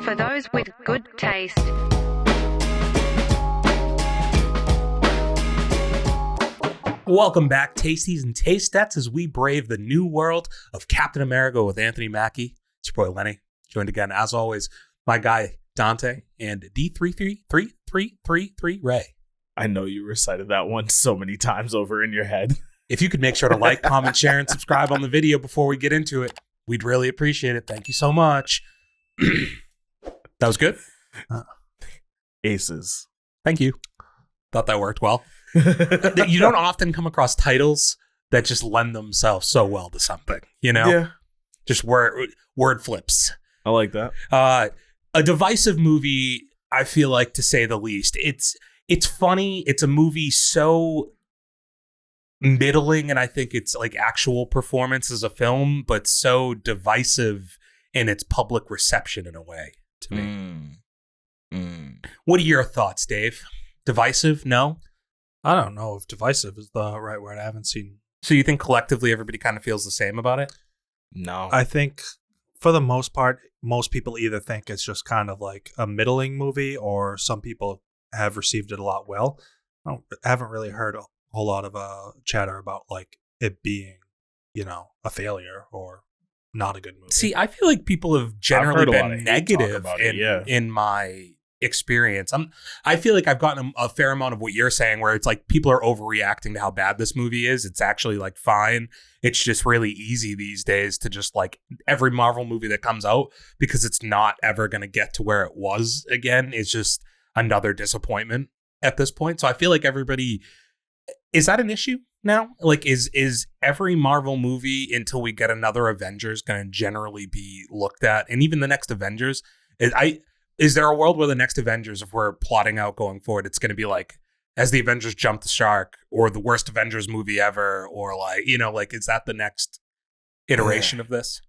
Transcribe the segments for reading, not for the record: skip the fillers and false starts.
For those with good taste. Welcome back, Tasties and Tastettes, as we brave the new world of Captain America with Anthony Mackie. It's your boy Lenny, joined again, as always, my guy Dante and D33333 Ray. I know you recited that one so many times over in your head. If you could make sure to like, comment, share, and subscribe on the video before we get into it, we'd really appreciate it. Thank you so much. That was good. Aces. Thank you. Thought that worked well. You don't often come across titles that just lend themselves so well to something, you know? Yeah. Just word flips. I like that. A divisive movie, I feel like, to say the least. It's funny. It's a movie so middling, and I think it's like actual performance as a film, but so divisive in its public reception in a way to me. What are your thoughts, Dave? Divisive? No? I don't know if divisive is the right word. I haven't seen. So you think collectively everybody kind of feels the same about it? No. I think for the most part, most people either think it's just kind of like a middling movie, or some people have received it a lot well. I haven't really heard a whole lot of chatter about like it being, a failure or not a good movie. See, I feel like people have generally been negative in my experience. I feel like I've gotten a fair amount of what you're saying, where it's like people are overreacting to how bad this movie is. It's actually like fine. It's just really easy these days to just like every Marvel movie that comes out, because it's not ever going to get to where it was again. It's just another disappointment at this point. So I feel like everybody, is that an issue now? Like is every Marvel movie until we get another Avengers going to generally be looked at? And even the next Avengers, is there a world where the next Avengers, if we're plotting out going forward, it's going to be like as the Avengers jump the shark, or the worst Avengers movie ever, or like, is that the next iteration of this?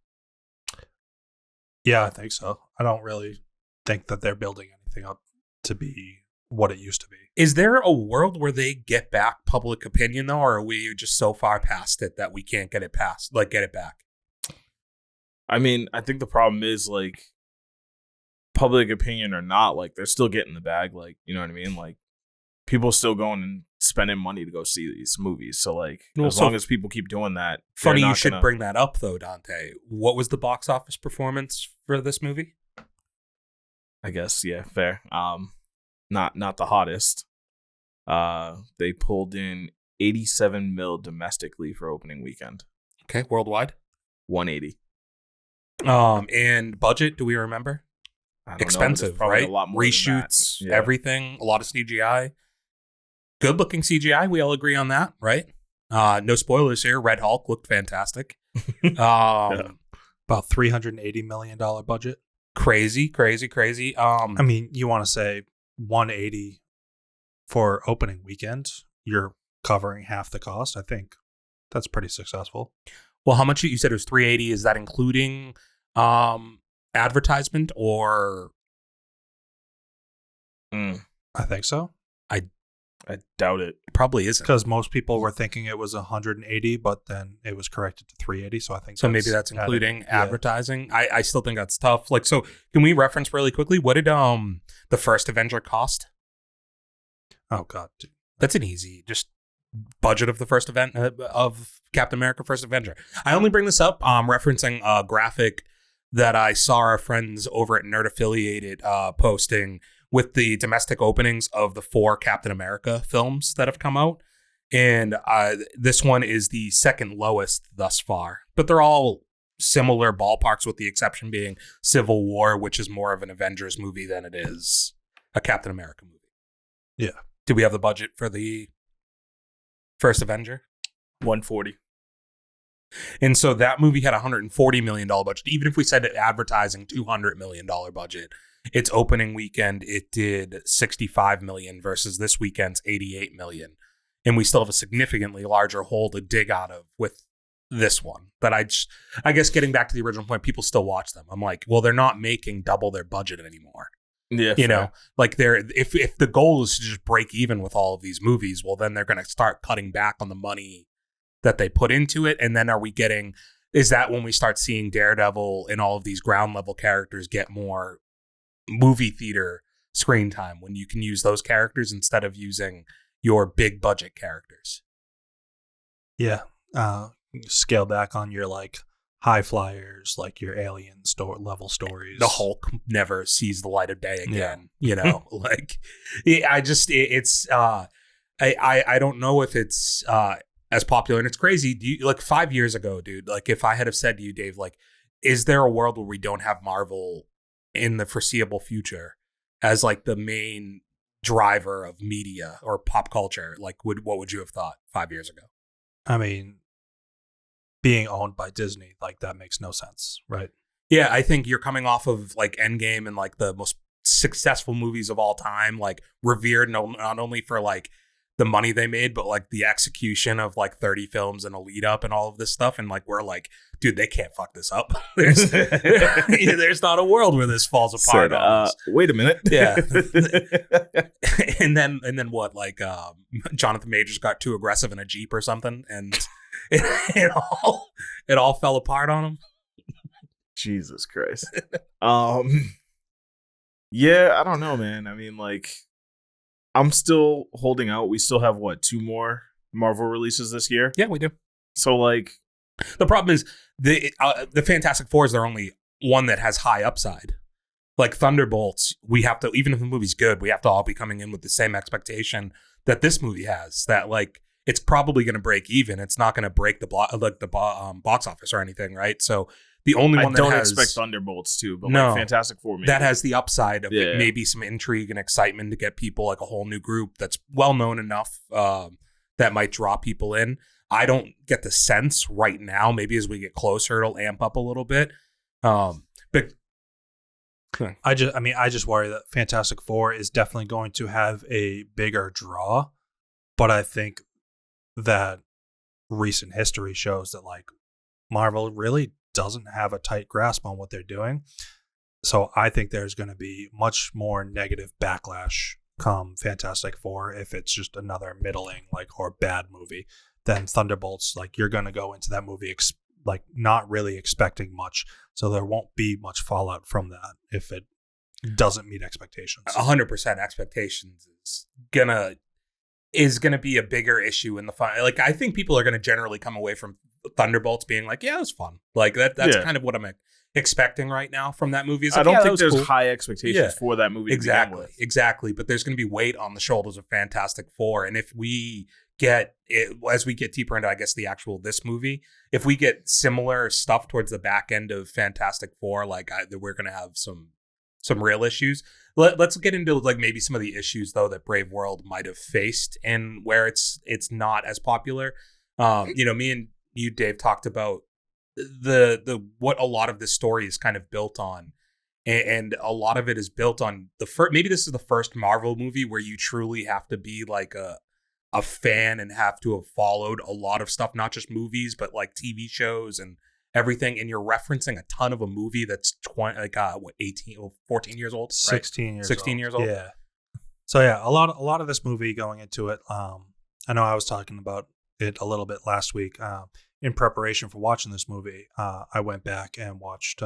Yeah, I think so. I don't really think that they're building anything up to be what it used to be. Is there a world where they get back public opinion though, or are we just so far past it that we can't get it back? I mean, I think the problem is like public opinion or not, like they're still getting the bag, like, you know what I mean? Like people still going and spending money to go see these movies. So like as long as people keep doing that. Funny you should bring that up though, Dante. What was the box office performance for this movie? I guess, yeah, fair. Not the hottest. They pulled in 87 mil domestically for opening weekend. Okay, worldwide? 180. And budget, do we remember? Expensive, right? A lot more reshoots, everything, a lot of CGI. Good looking CGI, we all agree on that, right? No spoilers here. Red Hulk looked fantastic. About $380 million budget. Crazy. I mean, you want to say 180 for opening weekend, you're covering half the cost. I think that's pretty successful. Well, how much you said it was 380? Is that including advertisement or? I think so. I doubt it. Probably isn't, because most people were thinking it was 180, but then it was corrected to 380. So I think maybe that's including advertising. I still think that's tough. Like, so can we reference really quickly, what did the first Avenger cost? Oh God, dude. That's an easy just budget of the first event of Captain America: First Avenger. I only bring this up referencing a graphic that I saw our friends over at Nerd Affiliated posting with the domestic openings of the 4 Captain America films that have come out. And this one is the second lowest thus far. But they're all similar ballparks, with the exception being Civil War, which is more of an Avengers movie than it is a Captain America movie. Yeah. Do we have the budget for the first Avenger? 140. And so that movie had a $140 million budget. Even if we said advertising $200 million budget, its opening weekend, it did $65 million versus this weekend's $88 million. And we still have a significantly larger hole to dig out of with this one. But I guess getting back to the original point, people still watch them. I'm like, well, they're not making double their budget anymore. Yeah, you know, like if the goal is to just break even with all of these movies, well, then they're going to start cutting back on the money that they put into it. And then is that when we start seeing Daredevil and all of these ground level characters get more movie theater screen time when you can use those characters instead of using your big budget characters. Yeah. Scale back on your like high flyers, like your alien level stories. The Hulk never sees the light of day again. You know, like I don't know if it's as popular, and it's crazy. Do you, like 5 years ago, dude, like if I had have said to you, Dave, like, is there a world where we don't have Marvel in the foreseeable future as like the main driver of media or pop culture? Like, what would you have thought 5 years ago? I mean, being owned by Disney, like that makes no sense, right? Yeah, I think you're coming off of like Endgame and like the most successful movies of all time, like revered not only for like the money they made, but like the execution of like 30 films and a lead up and all of this stuff. And like, we're like, dude, they can't fuck this up. There's not a world where this falls apart. Wait a minute. Yeah. and then what? Like, Jonathan Majors got too aggressive in a Jeep or something, and it all fell apart on him. Jesus Christ. Yeah, I don't know, man. I mean, like, I'm still holding out. We still have, what, 2 more Marvel releases this year? Yeah, we do. So, like, the problem is the Fantastic Four is their only one that has high upside. Like Thunderbolts, we have to, even if the movie's good, we have to all be coming in with the same expectation that this movie has. That like it's probably going to break even. It's not going to break the box office or anything, right? So the only one I don't expect Thunderbolts too, but no, like Fantastic Four, maybe. That has the upside of maybe some intrigue and excitement to get people, like a whole new group that's well known enough that might draw people in. I don't get the sense right now. Maybe as we get closer, it'll amp up a little bit. But I just worry that Fantastic Four is definitely going to have a bigger draw, but I think that recent history shows that like Marvel really doesn't have a tight grasp on what they're doing. So I think there's going to be much more negative backlash come Fantastic Four if it's just another middling like or bad movie than Thunderbolts. Like you're going to go into that movie like not really expecting much, so there won't be much fallout from that if it doesn't meet expectations. 100% expectations is gonna be a bigger issue in the fun. Like I think people are gonna generally come away from Thunderbolts being like, yeah, it was fun. Like that's kind of what I'm expecting right now from that movie. Like, I don't think there's high expectations for that movie. Exactly. But there's gonna be weight on the shoulders of Fantastic Four, and if we get it as we get deeper into, I guess, this movie, if we get similar stuff towards the back end of Fantastic Four, like we're gonna have some real issues. Let's get into like maybe some of the issues though that Brave World might have faced and where it's not as popular. Me and you, Dave, talked about the what a lot of this story is kind of built on, and a lot of it is built on the first. Maybe this is the first Marvel movie where you truly have to be like a fan and have to have followed a lot of stuff, not just movies, but like TV shows and everything. And you're referencing a ton of a movie that's 14 years old, right? 16 years old. Yeah. So yeah, a lot of this movie going into it. I know I was talking about it a little bit last week. In preparation for watching this movie, I went back and watched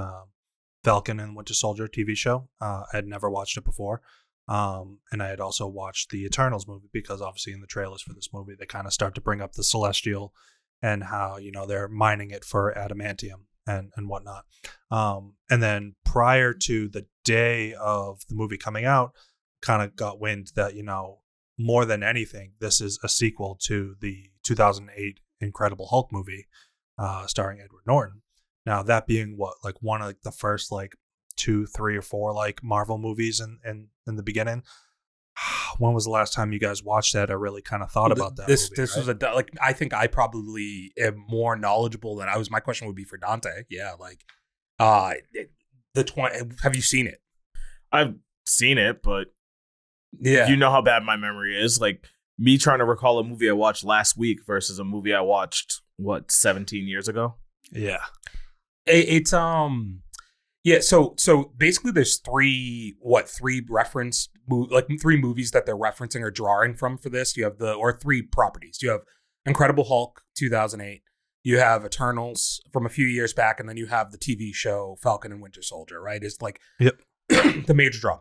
Falcon and Winter Soldier TV show. I had never watched it before. And I had also watched the Eternals movie because obviously in the trailers for this movie, they kind of start to bring up the Celestial and how, they're mining it for adamantium and whatnot. And then prior to the day of the movie coming out, kind of got wind that, more than anything, this is a sequel to the 2008 Incredible Hulk movie starring Edward Norton. Now, that being one of the first 2, 3, or 4 Marvel movies in the beginning. When was the last time you guys watched that or really kind of thought about that this movie, was I think I probably am more knowledgeable than I was. My question would be for Dante. Yeah, have you seen it? I've seen it, but yeah, you know how bad my memory is. Like me trying to recall a movie I watched last week versus a movie I watched 17 years ago. Yeah, it's Yeah, so basically there's three movies that they're referencing or drawing from for this. You have or 3 properties. You have Incredible Hulk 2008, you have Eternals from a few years back, and then you have the TV show Falcon and Winter Soldier, right? It's yep. the major draw.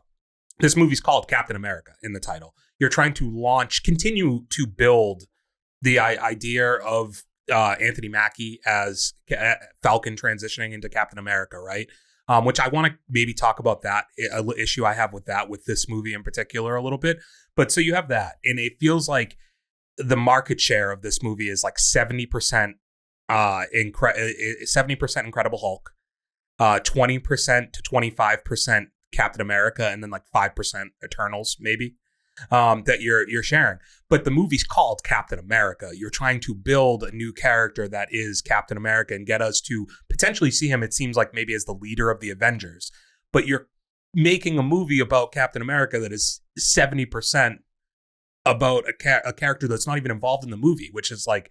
This movie's called Captain America in the title. You're trying to continue to build the idea of Anthony Mackie as Falcon transitioning into Captain America, right? Which I want to maybe talk about that issue I have with this movie in particular a little bit. But so you have that, and it feels like the market share of this movie is like 70% 70% Incredible Hulk, 20% to 25% Captain America, and then like 5% Eternals maybe that you're sharing. But the movie's called Captain America. You're trying to build a new character that is Captain America and get us to potentially see him, it seems like, maybe as the leader of the Avengers. But you're making a movie about Captain America that is 70% about a character that's not even involved in the movie, which is like,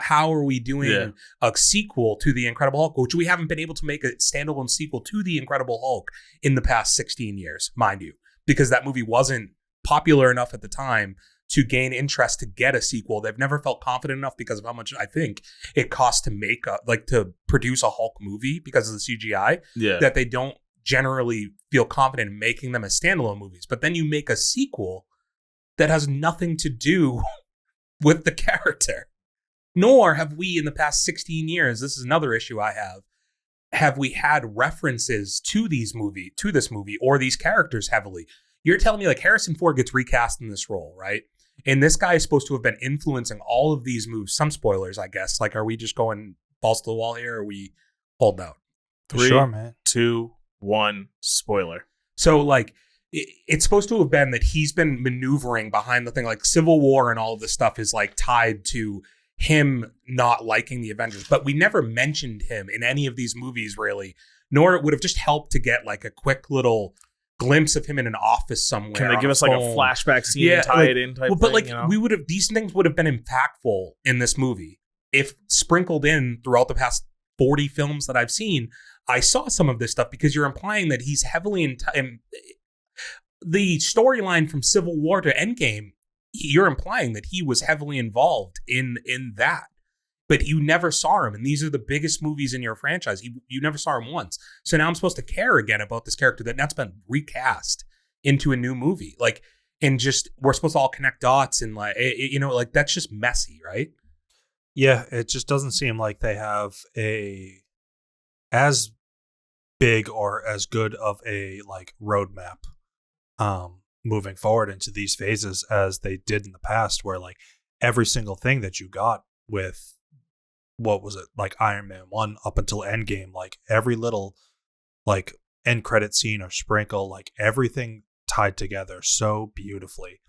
how are we doing a sequel to The Incredible Hulk, which we haven't been able to make a standalone sequel to The Incredible Hulk in the past 16 years, mind you, because that movie wasn't popular enough at the time to gain interest to get a sequel. They've never felt confident enough because of how much I think it costs to make to produce a Hulk movie because of the CGI, that they don't generally feel confident in making them as standalone movies. But then you make a sequel that has nothing to do with the character. Nor have we in the past 16 years, this is another issue I have we had references to this movie or these characters heavily. You're telling me like Harrison Ford gets recast in this role, right? And this guy is supposed to have been influencing all of these moves. Some spoilers, I guess. Like, are we just going balls to the wall here, or are we holding out? 3, sure, man. 2, 1, spoiler. So like, it's supposed to have been that he's been maneuvering behind the thing. Like Civil War and all of this stuff is like tied to him not liking the Avengers, but we never mentioned him in any of these movies really, nor it would have just helped to get like a quick little glimpse of him in an office somewhere. Can they give us like a flashback scene and tie it in type but thing, like, you know? these things would have been impactful in this movie if sprinkled in throughout the past 40 films that I've seen. I saw some of this stuff because you're implying that he's heavily in the storyline from Civil War to Endgame. You're implying that he was heavily involved in that, but you never saw him. And these are the biggest movies in your franchise. You never saw him once. So now I'm supposed to care again about this character that's been recast into a new movie. Like, and just, we're supposed to all connect dots and like, like that's just messy, right? Yeah. It just doesn't seem like they have as big or as good of a like roadmap, moving forward into these phases as they did in the past, where like every single thing that you got with, what was it, like Iron Man 1 up until Endgame, like every little like end credit scene or sprinkle, like everything tied together so beautifully.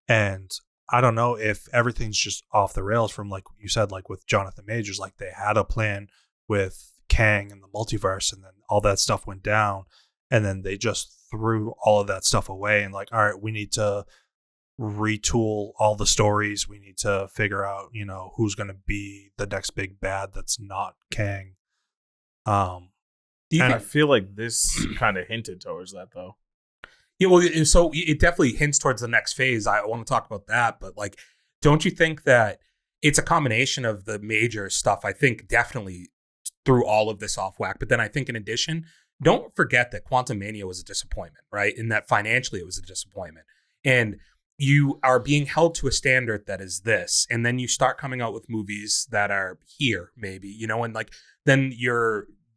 And I don't know if everything's just off the rails from, like you said, like with Jonathan Majors, like they had a plan with Kang and the multiverse, and then all that stuff went down, and then they just threw all of that stuff away and like, all right, we need to retool all the stories. We need to figure out, who's going to be the next big bad that's not Kang. I feel like this kind of hinted towards that, though. Yeah, well, so it definitely hints towards the next phase. I want to talk about that, but like, don't you think that it's a combination of the major stuff? I think definitely threw all of this off whack. But then I think in addition, don't forget that Quantumania was a disappointment, right? In that financially it was a disappointment. And you are being held to a standard that is this. And then you start coming out with movies that are here, maybe, and like then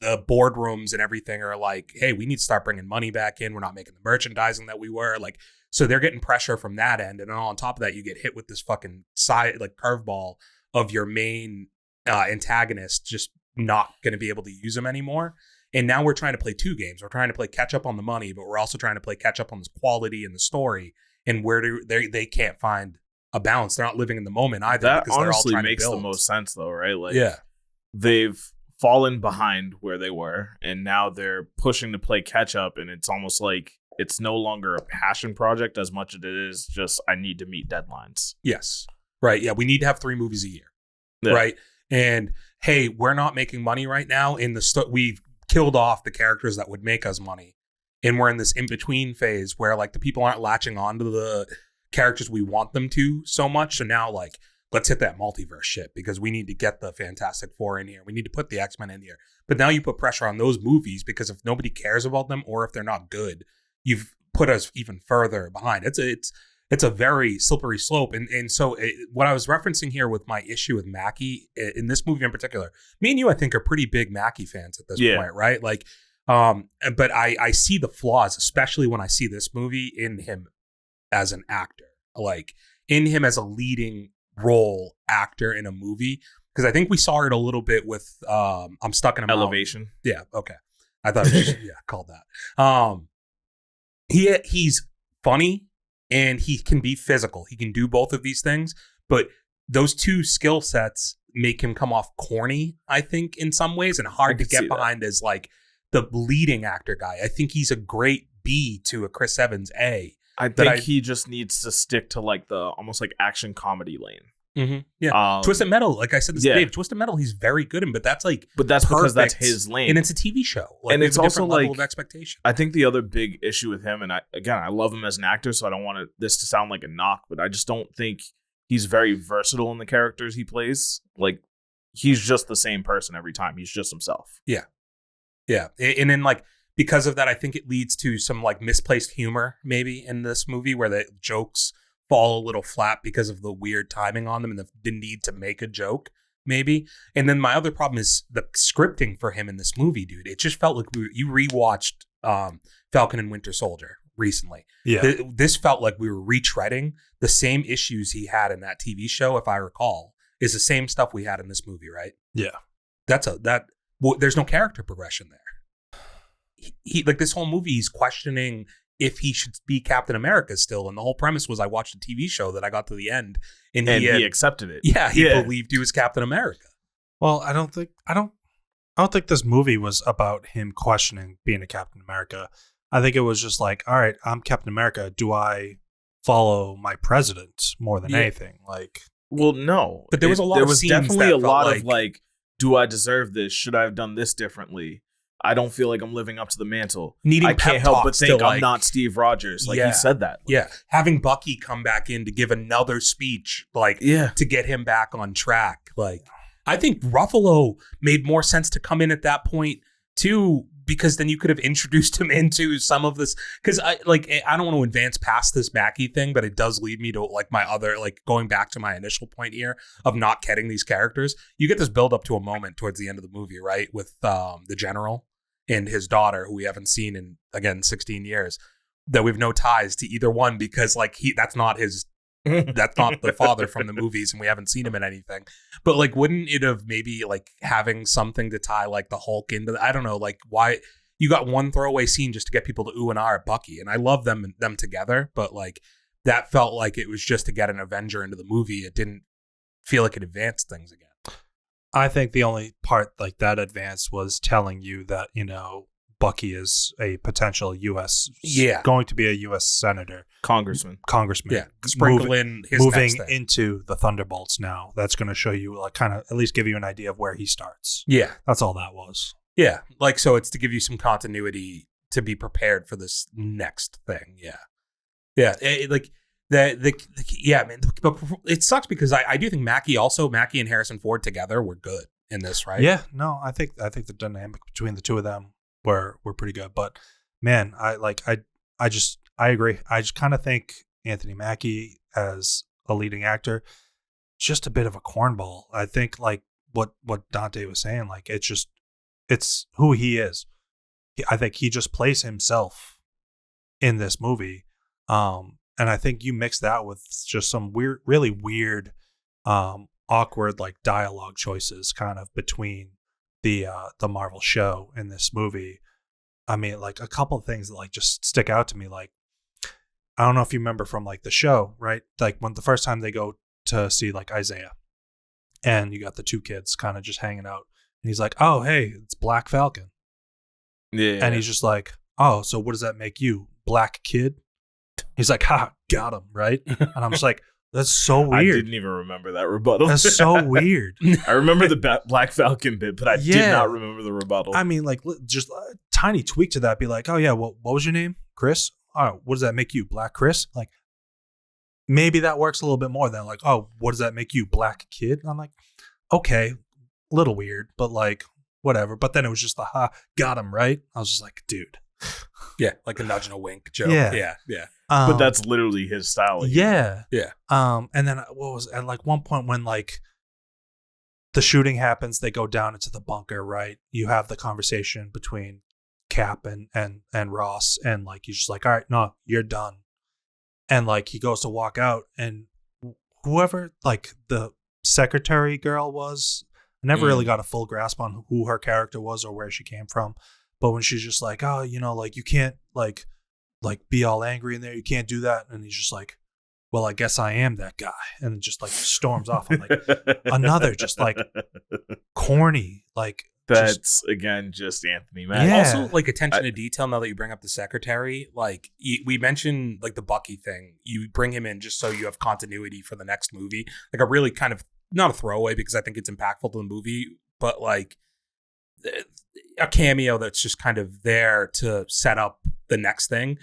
the boardrooms and everything are like, hey, we need to start bringing money back in. We're not making the merchandising that we were. Like, so they're getting pressure from that end. And on top of that, you get hit with this fucking curveball of your main antagonist just not going to be able to use them anymore. And now we're trying to play two games. We're trying to play catch up on the money, but we're also trying to play catch up on this quality and the story. And where they can't find a balance. They're not living in the moment either. That because honestly they're all makes to the build. most sense, though, right? Like, yeah, they've fallen behind where they were, and now they're pushing to play catch up. And it's almost like it's no longer a passion project as much as it is just, I need to meet deadlines. Yes, right. Yeah, we need to have 3 movies a year, right? And hey, we're not making money right now. We've killed off the characters that would make us money. And we're in this in-between phase where like the people aren't latching on to the characters we want them to so much. So now like let's hit that multiverse shit because we need to get the Fantastic Four in here. We need to put the X-Men in here. But now you put pressure on those movies because if nobody cares about them or if they're not good, you've put us even further behind. It's a very slippery slope. And so what I was referencing here with my issue with Mackie in this movie in particular, me and you, I think, are pretty big Mackie fans at this point, right? Like, but I see the flaws, especially when I see this movie in him as an actor, like in him as a leading role actor in a movie. Because I think we saw it a little bit with I'm Stuck in a Elevation. Mountain. Yeah, okay. I thought it was called that. He's funny. And he can be physical. He can do both of these things. But those two skill sets make him come off corny, I think, in some ways, and hard to get behind as like the leading actor guy. I think he's a great B to a Chris Evans A. I think he just needs to stick to like the almost like action comedy lane. Mm-hmm. Yeah, Twisted Metal, like I said this to Dave, Twisted Metal, he's very good in, but that's because that's his lane, and it's a TV show, like, and it's also like level of expectation. I think the other big issue with him, and I love him as an actor, so I don't want this to sound like a knock, but I just don't think he's very versatile in the characters he plays. Like he's just the same person every time. He's just himself. Yeah, and then like because of that, I think it leads to some like misplaced humor maybe in this movie where the jokes fall a little flat because of the weird timing on them and the need to make a joke, maybe. And then my other problem is the scripting for him in this movie, dude. It just felt like you rewatched Falcon and Winter Soldier recently. Yeah. This felt like we were retreading the same issues he had in that TV show, if I recall, is the same stuff we had in this movie, right? Yeah. There's no character progression there. He like this whole movie, he's questioning if he should be Captain America still. And the whole premise was I watched a TV show that I got to the end and he accepted it. Yeah, he believed he was Captain America. Well, I don't think this movie was about him questioning being a Captain America. I think it was just like, all right, I'm Captain America. Do I follow my president more than anything? Like, well, no. But there was a lot of scenes definitely a lot of like, do I deserve this? Should I have done this differently? I don't feel like I'm living up to the mantle. I can't help but think I'm not Steve Rogers. Like he said that. Yeah. Having Bucky come back in to give another speech, like to get him back on track. Like I think Ruffalo made more sense to come in at that point too, because then you could have introduced him into some of this. Because I don't want to advance past this Mackie thing, but it does lead me to like my other, like going back to my initial point here of not getting these characters. You get this build up to a moment towards the end of the movie, right? With the general and his daughter, who we haven't seen in, again, 16 years, that we've no ties to either one because like that's not the father from the movies and we haven't seen him in anything. But like, wouldn't it have maybe like having something to tie like the Hulk into I don't know, like why you got one throwaway scene just to get people to ooh and ah at Bucky. And I love them together, but like that felt like it was just to get an Avenger into the movie. It didn't feel like it advanced things again. I think the only part like that advanced was telling you that, you know, Bucky is a potential U.S. going to be a U.S. senator, congressman. Yeah, sprinkle in his moving into the Thunderbolts now. That's going to show you, like, kind of at least give you an idea of where he starts. Yeah, that's all that was. Yeah, like so, it's to give you some continuity to be prepared for this next thing. Yeah, man. But it sucks because I do think Mackie and Harrison Ford together were good in this, right? Yeah, no, I think the dynamic between the two of them were pretty good. But man, I agree. I just kind of think Anthony Mackie as a leading actor, just a bit of a cornball. I think like what Dante was saying, like it's who he is. I think he just plays himself in this movie. And I think you mix that with just some really weird, awkward like dialogue choices kind of between the Marvel show and this movie. I mean, like a couple of things that like just stick out to me. Like, I don't know if you remember from like the show, right? Like when the first time they go to see like Isaiah and you got the two kids kind of just hanging out and he's like, oh, hey, it's Black Falcon. Yeah. And he's just like, oh, so what does that make you? Black kid? He's like, ha, got him, right? And I'm just like, that's so weird. I didn't even remember that rebuttal. That's so weird. I remember the Black Falcon bit, but I did not remember the rebuttal. I mean, like, just a tiny tweak to that. Be like, oh, yeah, well, what was your name? Chris? Oh, what does that make you? Black Chris? Like, maybe that works a little bit more than like, oh, what does that make you, black kid? And I'm like, okay, a little weird, but like whatever. But then it was just the got him right. I was just like, dude. Yeah, like a nudge and a wink joke. Yeah. But that's literally his style. Yeah. Yeah. And then what was at like one point when like the shooting happens, they go down into the bunker, right? You have the conversation between Cap and Ross, and like he's just like, all right, no, you're done. And like he goes to walk out, and whoever like the secretary girl was, I never really got a full grasp on who her character was or where she came from. But when she's just like, oh, you know, like you can't like be all angry in there, you can't do that, and he's just like, well, I guess I am that guy, and just like storms off. I'm like, another just like corny, like that's again just Anthony Mackie. Yeah. Also, like attention to detail. Now that you bring up the secretary, like we mentioned, like the Bucky thing, you bring him in just so you have continuity for the next movie, like a really kind of not a throwaway because I think it's impactful to the movie, but like a cameo that's just kind of there to set up the next thing.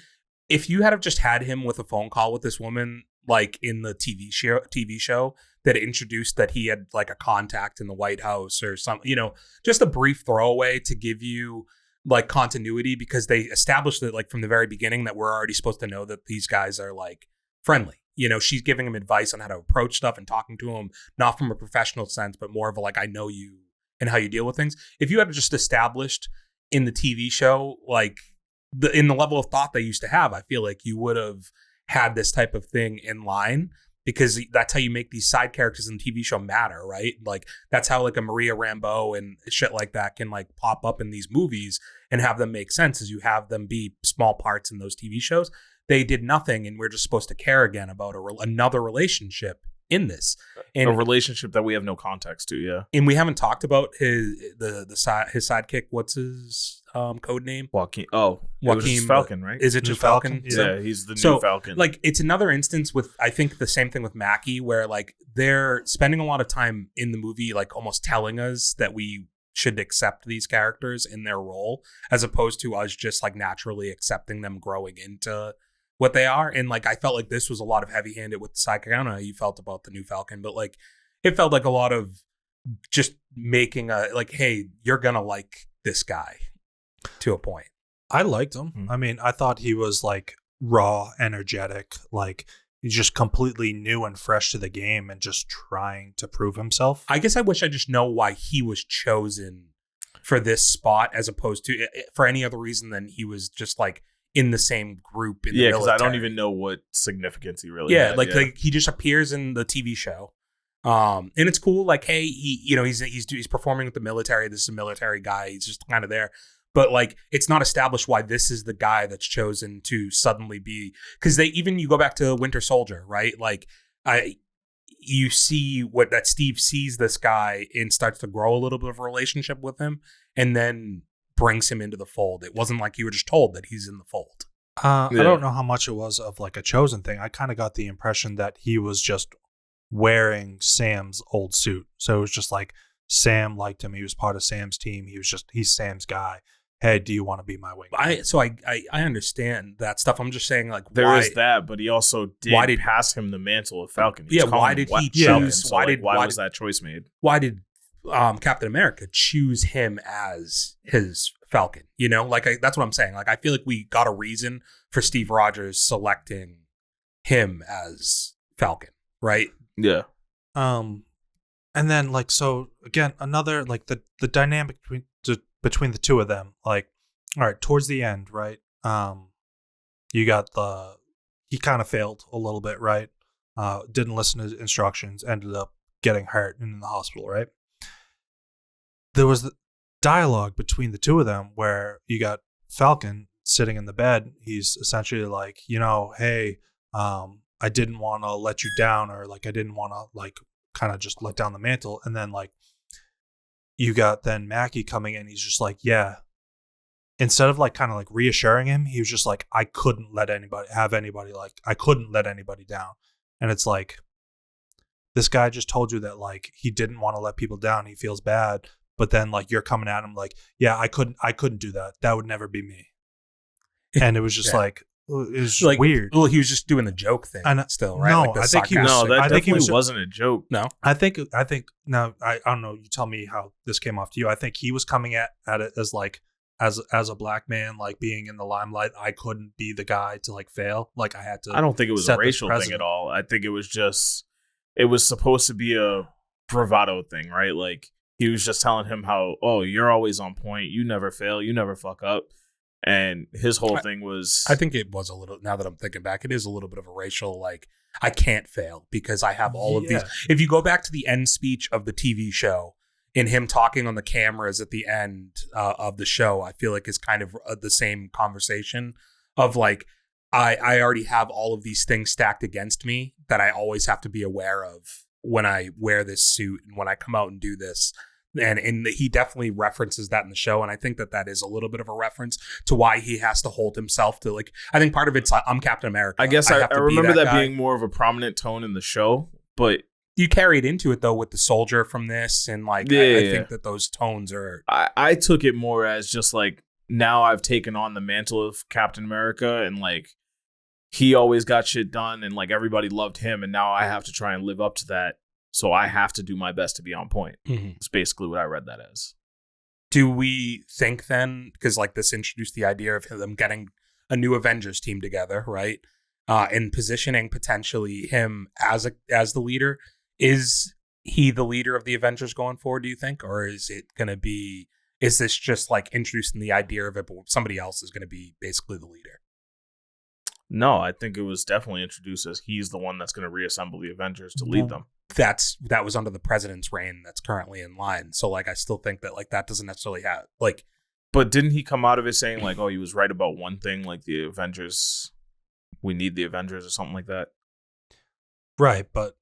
If you had have just had him with a phone call with this woman, like in the TV show that introduced that he had like a contact in the White House or something, you know, just a brief throwaway to give you like continuity, because they established it like from the very beginning that we're already supposed to know that these guys are like friendly. You know, she's giving him advice on how to approach stuff and talking to him, not from a professional sense, but more of a like, I know you and how you deal with things. If you had just established in the TV show, like in the level of thought they used to have, I feel like you would have had this type of thing in line, because that's how you make these side characters in the TV show matter, right? Like that's how like a Maria Rambeau and shit like that can like pop up in these movies and have them make sense, as you have them be small parts in those TV shows. They did nothing, and we're just supposed to care again about another relationship in this, and a relationship that we have no context to. Yeah, and we haven't talked about his sidekick. What's his code name? Joaquin. Oh, Joaquin Falcon, right? Is it just Falcon? Yeah, he's the new Falcon. Like it's another instance with, I think, the same thing with Mackie, where like they're spending a lot of time in the movie, like almost telling us that we should accept these characters in their role, as opposed to us just like naturally accepting them growing into what they are. And like I felt like this was a lot of heavy-handed with the sidekick. I don't know how you felt about the new Falcon, but like it felt like a lot of just making a like, hey, you're gonna like this guy to a point. I liked him. Mm-hmm. I mean, I thought he was like raw, energetic, like he's just completely new and fresh to the game and just trying to prove himself. I guess I wish I just know why he was chosen for this spot, as opposed to for any other reason than he was just like in the same group in the military. Yeah, because I don't even know what significance he really had. Like he just appears in the TV show. And it's cool. Like, hey, he's performing with the military. This is a military guy. He's just kind of there. But like, it's not established why this is the guy that's chosen to suddenly be, because you go back to Winter Soldier, right? Like you see that Steve sees this guy and starts to grow a little bit of a relationship with him, and then brings him into the fold. It wasn't like you were just told that he's in the fold. I don't know how much it was of like a chosen thing. I kind of got the impression that he was just wearing Sam's old suit. So it was just like Sam liked him. He was part of Sam's team. He's Sam's guy. Hey, do you want to be my wing? I understand that stuff. I'm just saying, like, there is that, but he also did pass him the mantle of Falcon. Why did he choose? So why was that choice made? Why did Captain America choose him as his Falcon? You know, like that's what I'm saying. Like I feel like we got a reason for Steve Rogers selecting him as Falcon, right? Yeah. And then like, so again, another like the dynamic between the two of them, like, all right, towards the end, right? You got he kind of failed a little bit, right? Didn't listen to instructions, ended up getting hurt and in the hospital, right? There was the dialogue between the two of them where you got Falcon sitting in the bed. He's essentially like, you know, hey, I didn't want to let you down, or like I didn't want to like kind of just let down the mantle. And then like you got then Mackie coming in. He's just like, yeah. Instead of like kind of like reassuring him, he was just like, I couldn't let anybody down. And it's like, this guy just told you that like he didn't want to let people down. He feels bad. But then like you're coming at him like, yeah, I couldn't do that. That would never be me. And it was just like, is like weird. Well, he was just doing the joke thing still, right? No, like the I think he was. sarcastic- No, that I think he definitely was- wasn't a joke. No, I think now I don't know. You tell me how this came off to you. I think he was coming at it as like as a black man, like being in the limelight. I couldn't be the guy to like fail. Like I had to. I don't think it was a set this racial thing precedent. at all. I think it was supposed to be a bravado thing, right? Like he was just telling him how, oh, you're always on point. You never fail. You never fuck up. And his whole thing was, I think it was a little. Now that I'm thinking back, it is a little bit of a racial like. I can't fail because I have all of these. If you go back to the end speech of the TV show, in him talking on the cameras at the end of the show, I feel like is kind of the same conversation of like, I already have all of these things stacked against me that I always have to be aware of when I wear this suit and when I come out and do this. And he definitely references that in the show. And I think that is a little bit of a reference to why he has to hold himself to like, I think part of it's I'm Captain America. I guess I have to be remember that guy. being more of a prominent tone in the show, but You carried into it though with the soldier from this. And like, I think that those tones are. I took it more as just like, now I've taken on the mantle of Captain America and like, he always got shit done and like everybody loved him. And now I have to try and live up to that. So I have to do my best to be on point. It's basically what I read that as. Do we think then, because like this introduced the idea of them getting a new Avengers team together, right? And positioning potentially him as the leader. Is he the leader of the Avengers going forward, do you think? Or is it going to be, is this just like introducing the idea of it, but somebody else is going to be basically the leader? No, I think it was definitely introduced as he's the one that's going to reassemble the Avengers to lead them. That was under the president's reign that's currently in line. So like I still think that like that doesn't necessarily have like. But didn't he come out of it saying like, oh, he was right about one thing, like the Avengers, we need the Avengers or something like that? Right, but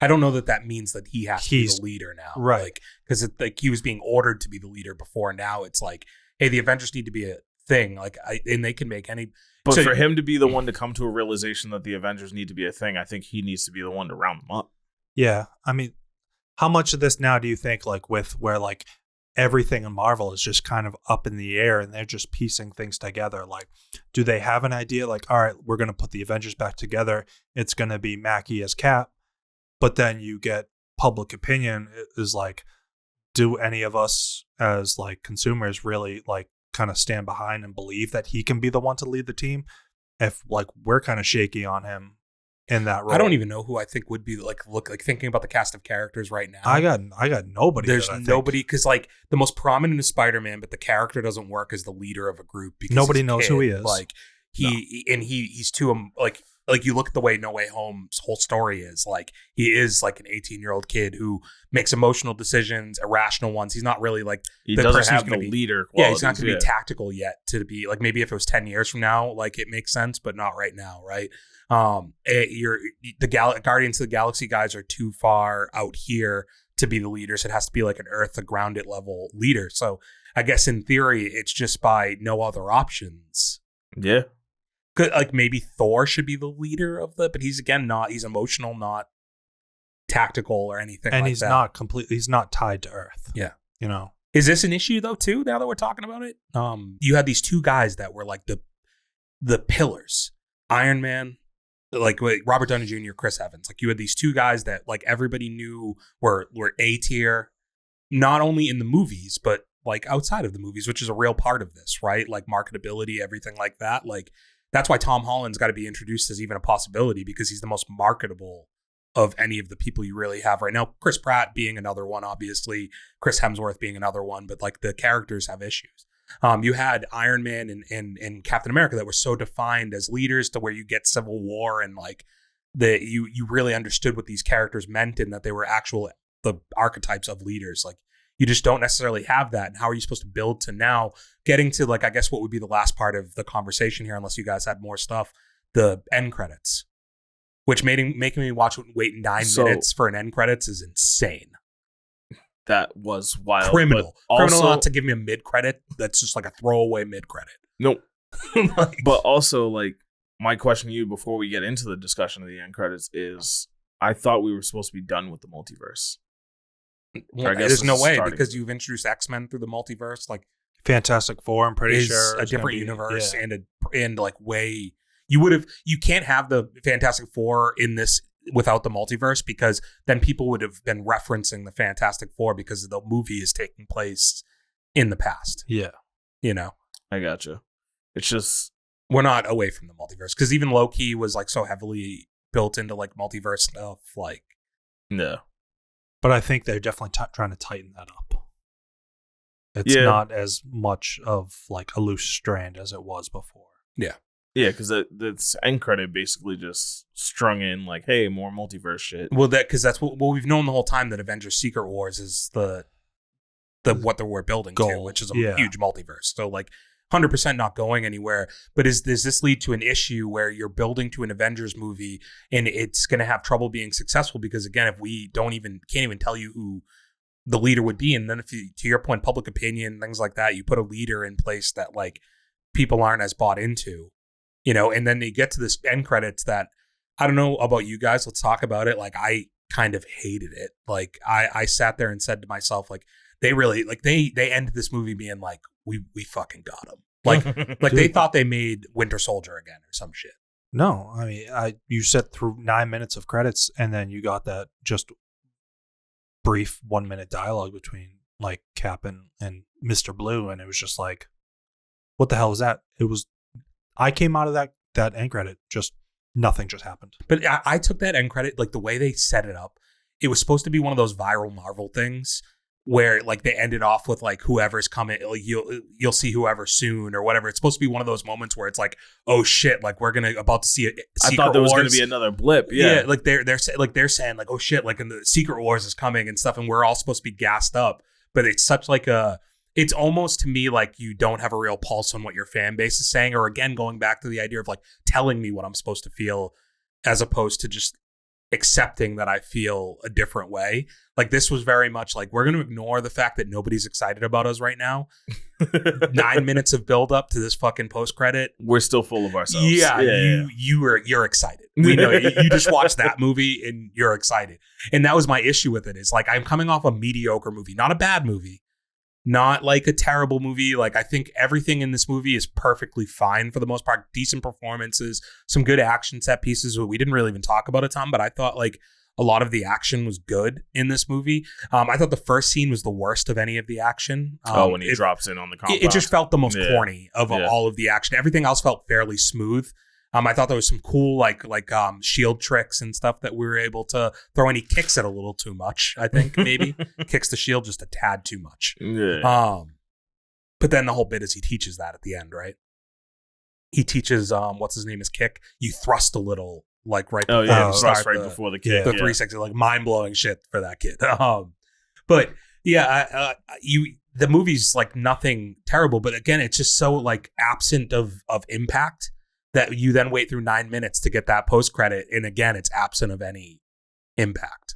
I don't know that means that he has to be the leader now. Right. Like, because like he was being ordered to be the leader before. Now it's like, hey, the Avengers need to be a thing. Like, and they can make any. But so, for him to be the one to come to a realization that the Avengers need to be a thing, I think he needs to be the one to round them up. yeah, I mean, how much of this now do you think like with where like everything in Marvel is just kind of up in the air and they're just piecing things together? Like, do they have an idea like, all right, we're going to put the Avengers back together. It's going to be Mackie as Cap. But then you get public opinion is like, do any of us as like consumers really like kind of stand behind and believe that he can be the one to lead the team if like we're kind of shaky on him in that role? I don't even know who I think would be like thinking about the cast of characters right now. I got nobody. There's nobody because like the most prominent is Spider-Man, but the character doesn't work as the leader of a group because Nobody he's a knows kid. who he is. Like he's too like you look at the way No Way Home's whole story is like he is like an 18-year-old kid who makes emotional decisions, irrational ones. He's not really like He the doesn't person who's have gonna the be- leader qualities. Yeah, he's not going to be tactical yet to be like maybe if it was 10 years from now, like it makes sense, but not right now, right? Guardians of the Galaxy guys are too far out here to be the leaders. It has to be like an Earth, a grounded level leader. So I guess in theory, it's just by no other options. Yeah. Like maybe Thor should be the leader of but he's again not. He's emotional, not tactical or anything. And like he's that. not completely. He's not tied to Earth. Yeah. You know. Is this an issue though too? Now that we're talking about it, you had these two guys that were like the pillars, Iron Man, like Robert Downey Jr., Chris Evans. Like you had these two guys that like everybody knew were A tier, not only in the movies but like outside of the movies, which is a real part of this, right? Like marketability, everything like that. Like that's why Tom Holland's got to be introduced as even a possibility because he's the most marketable of any of the people you really have right now. Chris Pratt being another one, obviously. Chris Hemsworth being another one, but like the characters have issues. You had Iron Man and Captain America that were so defined as leaders to where you get Civil War and like you really understood what these characters meant and that they were the archetypes of leaders. Like you just don't necessarily have that. And how are you supposed to build to now getting to like, I guess what would be the last part of the conversation here, unless you guys had more stuff, the end credits, which making me wait 9 minutes for an end credits is insane. That was wild. Criminal Also, not to give me a mid credit. That's just like a throwaway mid credit. Nope. But also, like, my question to you before we get into the discussion of the end credits is, I thought we were supposed to be done with the multiverse. Well, I guess there's no this is way starting. because you've introduced X-Men through the multiverse. Like Fantastic Four, I'm pretty is sure a is gonna different be- universe yeah. and and like way you can't have the Fantastic Four in this without the multiverse, because then people would have been referencing the Fantastic Four because the movie is taking place in the past. Yeah. You know? I gotcha. It's just we're not away from the multiverse, because even Loki was like so heavily built into like multiverse stuff. Like, no. But I think they're definitely trying to tighten that up. It's not as much of like a loose strand as it was before. Yeah. Yeah, because that's end credit basically just strung in like, hey, more multiverse shit. Well, because that's what we've known the whole time, that Avengers Secret Wars is the what we're building to, which is a huge multiverse. So like 100% not going anywhere. But does this lead to an issue where you're building to an Avengers movie and it's going to have trouble being successful? Because again, if we can't even tell you who the leader would be, and then if you, to your point, public opinion, things like that, you put a leader in place that like people aren't as bought into, you know, and then they get to this end credits that, I don't know about you guys, let's talk about it. Like, I kind of hated it. Like, I sat there and said to myself, like, they really, like, they ended this movie being like, we fucking got him. Like they thought they made Winter Soldier again or some shit. No, I mean, you sat through 9 minutes of credits and then you got that just brief 1 minute dialogue between like Cap and Mr. Blue, and it was just like, what the hell is that? I came out of that end credit, just nothing just happened. But I took that end credit, like the way they set it up, it was supposed to be one of those viral Marvel things where like they ended off with like whoever's coming, like you'll see whoever soon or whatever. It's supposed to be one of those moments where it's like, oh shit, like we're about to see a Secret I thought there was Wars. going to be another blip. Yeah, like they're saying like, oh shit, like in the Secret Wars is coming and stuff, and we're all supposed to be gassed up. But it's such like it's almost to me like you don't have a real pulse on what your fan base is saying, or again going back to the idea of like telling me what I'm supposed to feel, as opposed to just accepting that I feel a different way. Like, this was very much like, we're going to ignore the fact that nobody's excited about us right now. 9 minutes of build up to this fucking post credit. We're still full of ourselves. You're excited. We know you just watched that movie and you're excited. And that was my issue with it. Is like, I'm coming off a mediocre movie, not a bad movie, not like a terrible movie. Like, I think everything in this movie is perfectly fine for the most part. Decent performances, some good action set pieces. We didn't really even talk about a ton, but I thought like a lot of the action was good in this movie. I thought the first scene was the worst of any of the action. When he drops in on the compound. It just felt the most corny of all of the action. Everything else felt fairly smooth. I thought there was some cool like shield tricks and stuff that we were able to throw, and he kicks it a little too much, I think, maybe. Kicks the shield just a tad too much. Yeah. But then the whole bit is he teaches that at the end, right? He teaches what's his name is kick. You thrust a little, like right before before the kick. The 360, like mind-blowing shit for that kid. But yeah, the movie's like nothing terrible, but again, it's just so like absent of impact that you then wait through 9 minutes to get that post credit, and again, it's absent of any impact.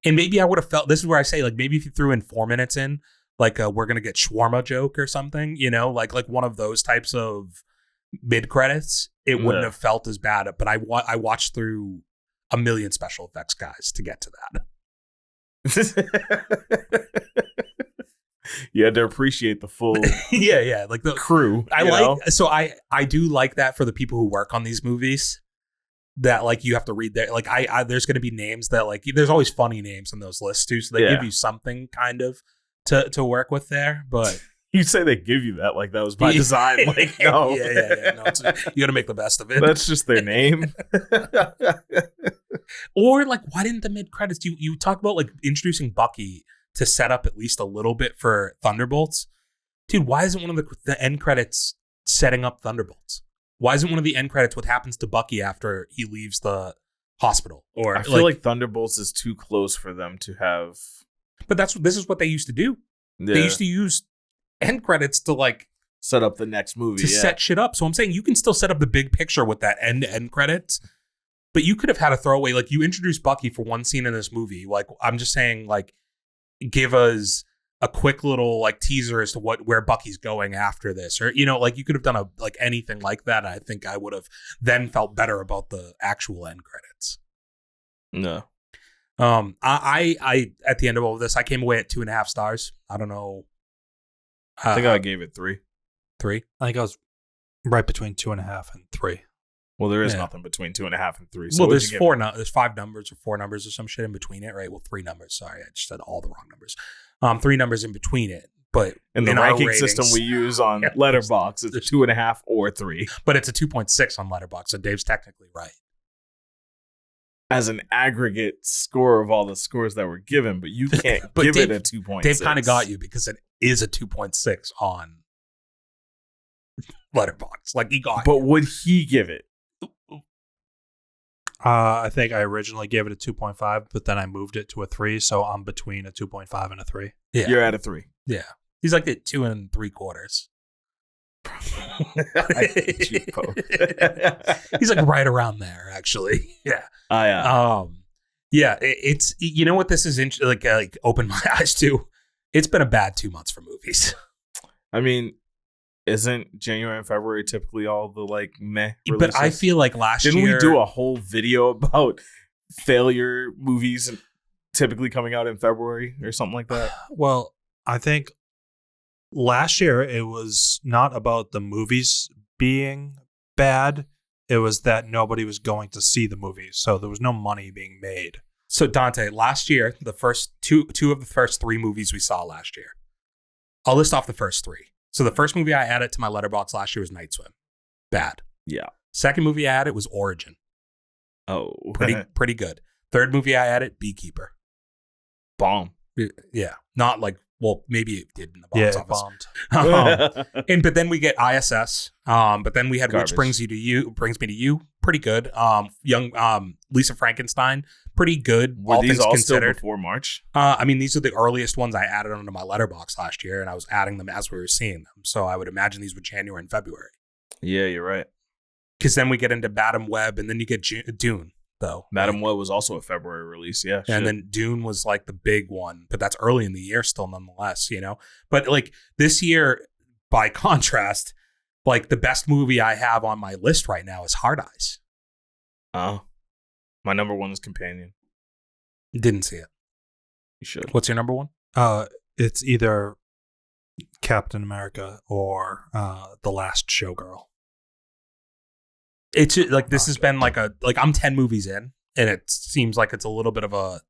And maybe I would have felt, this is where I say, like, maybe if you threw in 4 minutes in, like we're gonna get shawarma joke or something, you know, like one of those types of mid credits, it wouldn't have felt as bad. But I watched through a million special effects guys to get to that. You had to appreciate the full like the crew. I do like that for the people who work on these movies, that like you have to read their, like I there's going to be names that like, there's always funny names on those lists too, so they give you something kind of to work with there. But you say they give you that like that was by design. Like, no. No, you got to make the best of it. That's just their name. Or like, why didn't the mid credits? You talk about like introducing Bucky to set up at least a little bit for Thunderbolts. Dude, why isn't one of the end credits setting up Thunderbolts? Why isn't one of the end credits what happens to Bucky after he leaves the hospital? Or I feel like Thunderbolts is too close for them to have. But this is what they used to do. Yeah. They used to use end credits to like set up the next movie, to set shit up. So I'm saying you can still set up the big picture with that end credits, but you could have had a throwaway, like you introduced Bucky for one scene in this movie. Like, I'm just saying, like, give us a quick little like teaser as to where Bucky's going after this, or, you know, like you could have done anything like that. I think I would have then felt better about the actual end credits. No. I at the end of all of this, I came away at 2.5 stars. I don't know. I think I gave it 3. 3? I think I was Right between 2.5 and 3. Well, there is nothing between 2.5 and 3. So well, there's there's 5 numbers or 4 numbers or some shit in between it, right? Well, 3 numbers. Sorry, I just said all the wrong numbers. 3 numbers in between it. But in the ranking system we use on Letterboxd, it's a 2.5 or 3. But it's a 2.6 on Letterboxd, so Dave's technically right. As an aggregate score of all the scores that were given, but you can't give it a 2.6. Dave kind of got you because it is a 2.6 on Letterboxd. Like, he got But would he give it? I think I originally gave it a 2.5, but then I moved it to a 3, so I'm between a 2.5 and a 3. Yeah. You're at a 3. Yeah. He's like at 2 3/4. I hate you both. He's like right around there, actually. Yeah. Yeah. Yeah. It's, you know what this is like opened my eyes to? It's been a bad 2 months for movies. I mean, isn't January and February typically all the like meh releases? But I feel like Didn't we do a whole video about failure movies typically coming out in February or something like that? Well, I think last year it was not about the movies being bad. It was that nobody was going to see the movies, so there was no money being made. So Dante, last year, the first two of the first 3 movies we saw last year. I'll list off the first 3. So the first movie I added to my Letterboxd last year was Night Swim. Bad. Yeah. Second movie I added was Origin. Oh. Pretty good. Third movie I added, Beekeeper. Bomb. Yeah. Not like, well, maybe it did in the box office. Bombed. But then we get ISS. But then we had Garbage. Which Brings Me to You. Pretty good. Young Lisa Frankenstein. Pretty good. Were these all considered. still before March? I mean, these are the earliest ones I added onto my Letterboxd last year, and I was adding them as we were seeing them. So I would imagine these were January and February. Yeah, you're right. Because then we get into Madam Web, and then you get Dune, though. Madam Web was also a February release, yeah. And then Dune was like the big one, but that's early in the year still, nonetheless, you know? But like this year, by contrast, like the best movie I have on my list right now is Hard Eyes. Oh. My number 1 is Companion. Didn't see it. You should. What's your number 1? It's either Captain America or The Last Showgirl. It's like this has been like I'm 10 movies in, and it seems like it's a little bit of a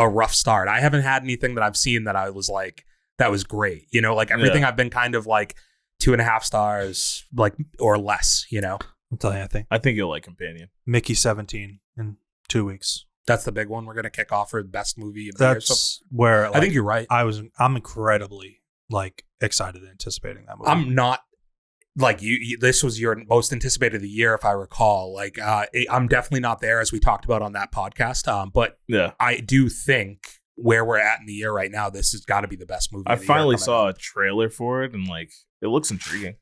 rough start. I haven't had anything that I've seen that I was like, that was great. You know, like everything I've been kind of like 2.5 stars, like, or less, you know? I'll tell you, I think you'll like Companion. Mickey 17 in 2 weeks. That's the big one we're going to kick off for the best movie of the year. That's where I think you're right. I'm incredibly like excited and anticipating that movie. I'm not like you. This was your most anticipated of the year, if I recall. Like, I'm definitely not there, as we talked about on that podcast. But yeah, I do think where we're at in the year right now, this has got to be the best movie. I finally saw a trailer for it, and like, it looks intriguing.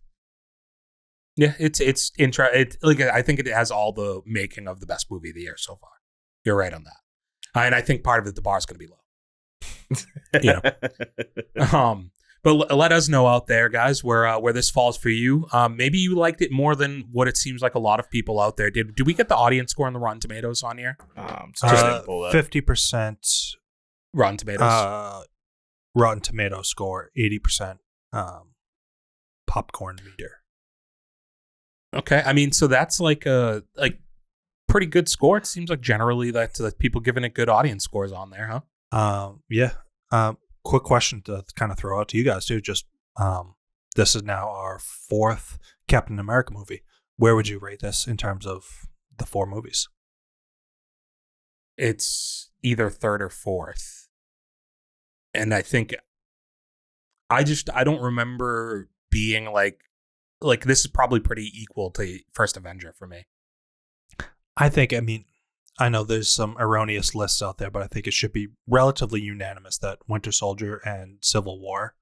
Yeah, it's like, I think it has all the making of the best movie of the year so far. You're right on that, and I think part of it, the bar is going to be low. You know. But let us know out there, guys, where this falls for you. Maybe you liked it more than what it seems like a lot of people out there did. Did we get the audience score on the Rotten Tomatoes on here? 50% Rotten Tomatoes. Rotten Tomato score, 80% popcorn meter. Okay, I mean, so that's like a pretty good score. It seems like generally that people giving it good audience scores on there, huh? Yeah. Quick question to kind of throw out to you guys too. Just this is now our 4th Captain America movie. Where would you rate this in terms of the 4 movies? It's either 3rd or 4th, and I think I don't remember being like this is probably pretty equal to First Avenger for me. I mean, I know there's some erroneous lists out there, but I think it should be relatively unanimous that Winter Soldier and Civil War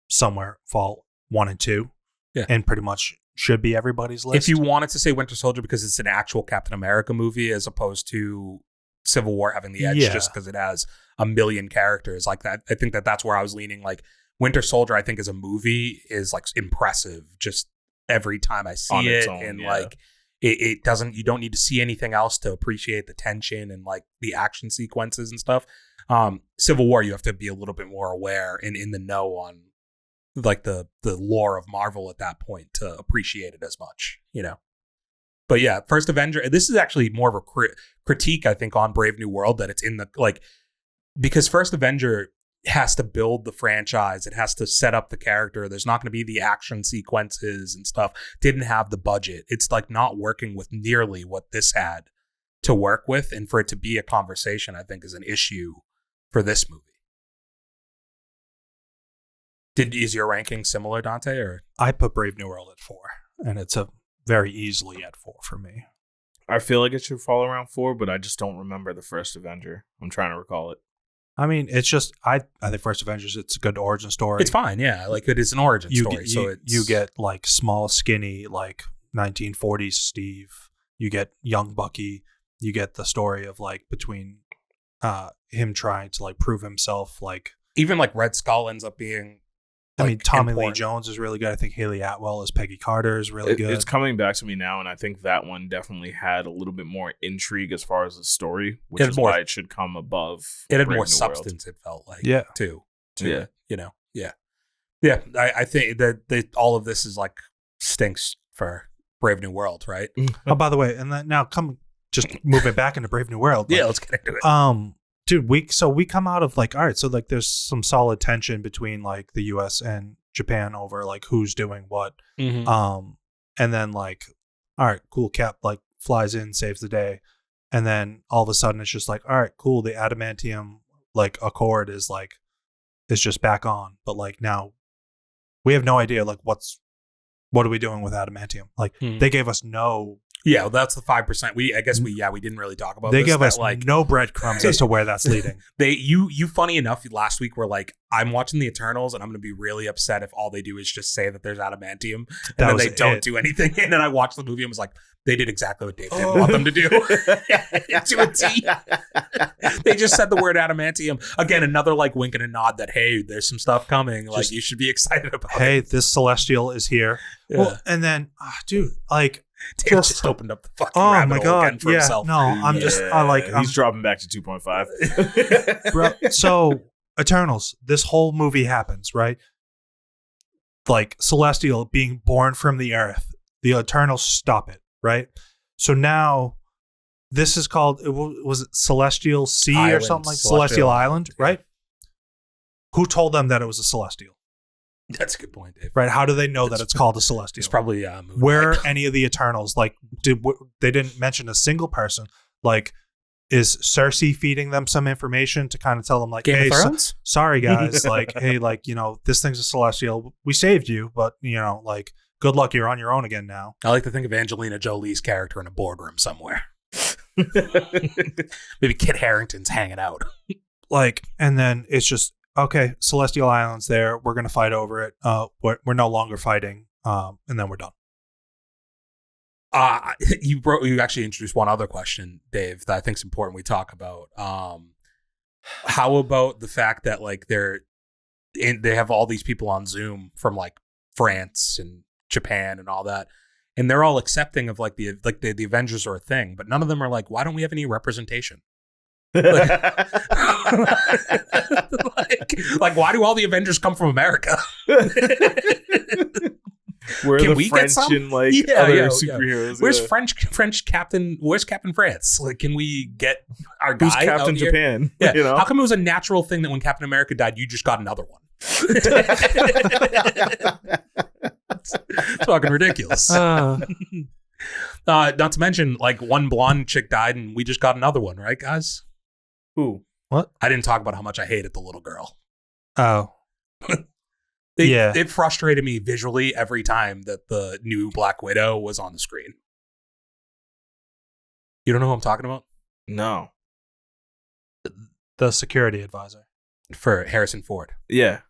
somewhere fall 1 and 2. Yeah. And pretty much should be everybody's list. If you wanted to say Winter Soldier because it's an actual Captain America movie as opposed to Civil War having the edge just because it has a million characters like that, I think that's where I was leaning. Like Winter Soldier, I think as a movie is like impressive just every time I see it. Like it doesn't, you don't need to see anything else to appreciate the tension and like the action sequences and stuff. Civil War, you have to be a little bit more aware and in the know on like the lore of Marvel at that point to appreciate it as much, you know. But yeah, First Avenger, this is actually more of a critique, I think, on Brave New World, that it's in the, like, because First Avenger has to build the franchise. It has to set up the character. There's not going to be the action sequences and stuff. Didn't have the budget. It's like not working with nearly what this had to work with. And for it to be a conversation, I think, is an issue for this movie. Is your ranking similar, Dante? Or I put Brave New World at 4, and it's a very easily at 4 for me. I feel like it should fall around 4, but I just don't remember the first Avenger. I'm trying to recall it. I mean, it's just I think First Avengers, it's a good origin story. It's fine, yeah. Like, it is an origin story. You get like small, skinny, like 1940s Steve. You get young Bucky. You get the story of like between him trying to like prove himself. Like even like Red Skull ends up being. I mean, Tommy Lee Jones is really good. I think Haley Atwell as Peggy Carter is really good. It's coming back to me now, and I think that one definitely had a little bit more intrigue as far as the story, which is why it should come above. It had more substance, it felt like, too. Yeah. You know, yeah. Yeah, I think that all of this is like stinks for Brave New World, right? Oh, by the way, and then now just moving back into Brave New World. Yeah, let's get into it. Dude, we come out of like, all right, so like there's some solid tension between like the US and Japan over like who's doing what. Mm-hmm. And then like, all right, cool, Cap like flies in, saves the day. And then all of a sudden it's just like, all right, cool, the adamantium like accord is just back on. But like now we have no idea like what are we doing with adamantium? Like they gave us no. Yeah, well, that's the 5%. We didn't really talk about. They this, give us like no breadcrumbs as to where that's leading. You funny enough, last week were like, I'm watching the Eternals and I'm going to be really upset if all they do is just say that there's adamantium and then they don't do anything. And then I watched the movie and was like, they did exactly what Dave didn't want them to do. To a T. They just said the word adamantium. Again, another like wink and a nod that, hey, there's some stuff coming. Like, you should be excited about it. Hey, this Celestial is here. Yeah. Well, and then, dude, like, Dave just opened up the fucking rabbit hole again for himself. No, I'm just he's dropping back to 2.5. Bro, so Eternals, this whole movie happens, right? Like Celestial being born from the earth. The Eternals stop it, right? So now this is called, was it Celestial Sea Island, or something like Celestial Island, right? Who told them that it was a Celestial? That's a good point, Dave. Right? How do they know that it's called a Celestial? It's probably where are any of the Eternals? Like, they didn't mention a single person. Like, is Cersei feeding them some information to kind of tell them, like, Game hey, of Thrones? Sorry guys, like, hey, like, you know, this thing's a Celestial. We saved you, but you know, like, good luck. You're on your own again now. I like to think of Angelina Jolie's character in a boardroom somewhere. Maybe Kit Harington's hanging out. Like, and then it's just. Okay, Celestial Island's there. We're going to fight over it. We're no longer fighting, and then we're done. You actually introduced one other question, Dave, that I think is important we talk about. How about the fact that like they have all these people on Zoom from like France and Japan and all that, and they're all accepting of like the Avengers are a thing, but none of them are like, why don't we have any representation? like, why do all the Avengers come from America? Where can we French get some? And like other superheroes? Where's French Captain? Where's Captain France? Like, can we get our guy? Who's Captain Japan? Yeah. You know? How come it was a natural thing that when Captain America died, you just got another one? It's fucking ridiculous. Not to mention, like, one blonde chick died, and we just got another one, right, guys? Who? What? I didn't talk about how much I hated the little girl. Oh. It frustrated me visually every time that the new Black Widow was on the screen. You don't know who I'm talking about? No. The security advisor. For Harrison Ford. Yeah.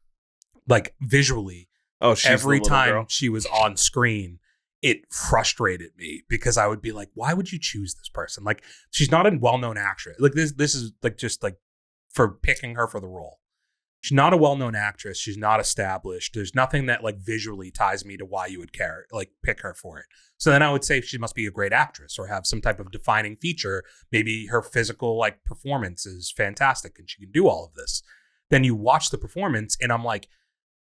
Like, visually, every time she was on screen, it frustrated me because I would be like, why would you choose this person? Like, she's not a well-known actress. Like, this is like just like for picking her for the role. She's not a well-known actress. She's not established. There's nothing that like visually ties me to why you would pick her for it. So then I would say she must be a great actress or have some type of defining feature. Maybe her physical like performance is fantastic and she can do all of this. Then you watch the performance and I'm like,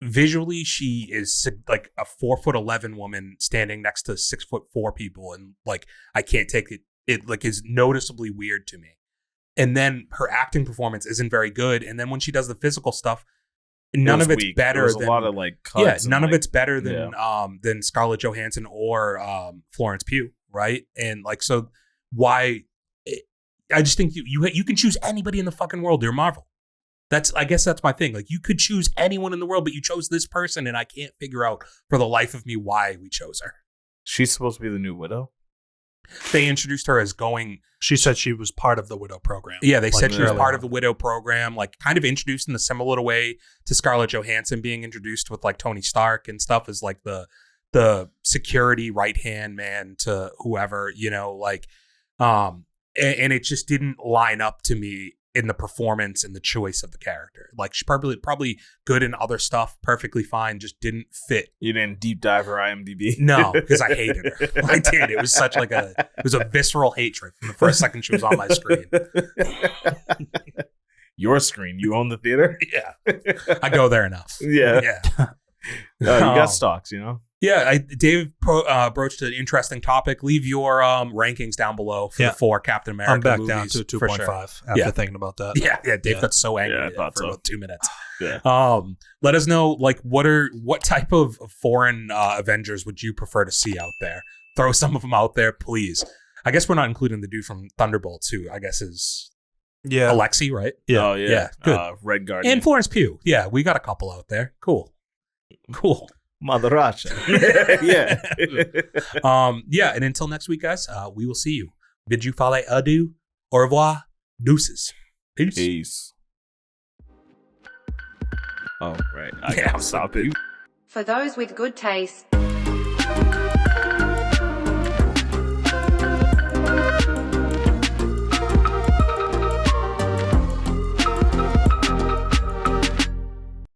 visually she is like a 4'11" woman standing next to 6'4" people, and like I can't take it. It like is noticeably weird to me. And then her acting performance isn't very good. And then when she does the physical stuff, none of it's weak. better than a lot of like cuts. Yeah, none and, of it's better than Scarlett Johansson or Florence Pugh, right? And like so, why? I just think you can choose anybody in the fucking world. You're Marvel. I guess that's my thing. Like you could choose anyone in the world, but you chose this person, and I can't figure out for the life of me why we chose her. She's supposed to be the new Widow. They introduced her as going. She said she was part of the Widow program. Yeah, they said she was early part on. of the Widow program, like kind of introduced in the similar way to Scarlett Johansson being introduced with like Tony Stark and stuff as like the security right hand man to whoever, like, and it just didn't line up to me in the performance and the choice of the character. Like she's probably good in other stuff, perfectly fine, just didn't fit. You didn't deep dive her IMDb? No, because I hated her. I did. It was such like it was a visceral hatred from the first second she was on my screen. Your screen. You own the theater? Yeah. I go there enough. Yeah. Yeah. You got stocks, Yeah, Dave broached an interesting topic. Leave your rankings down below for the 4 Captain America I'm back movies, down to 2.5 for sure. after thinking about that. Yeah, Dave got so angry I thought for so. about 2 minutes. Yeah. Let us know, like, what type of foreign Avengers would you prefer to see out there? Throw some of them out there, please. I guess we're not including the dude from Thunderbolts, who I guess is Alexei, right? Yeah. Oh, yeah. Yeah, good. Red Guardian. And Florence Pugh. Yeah, we got a couple out there. Cool. Mother Russia. Yeah. And until next week, guys, we will see you. Bid you fale adieu, au revoir, deuces. Peace. Peace. Oh, right. I gotta stop it. For those with good taste.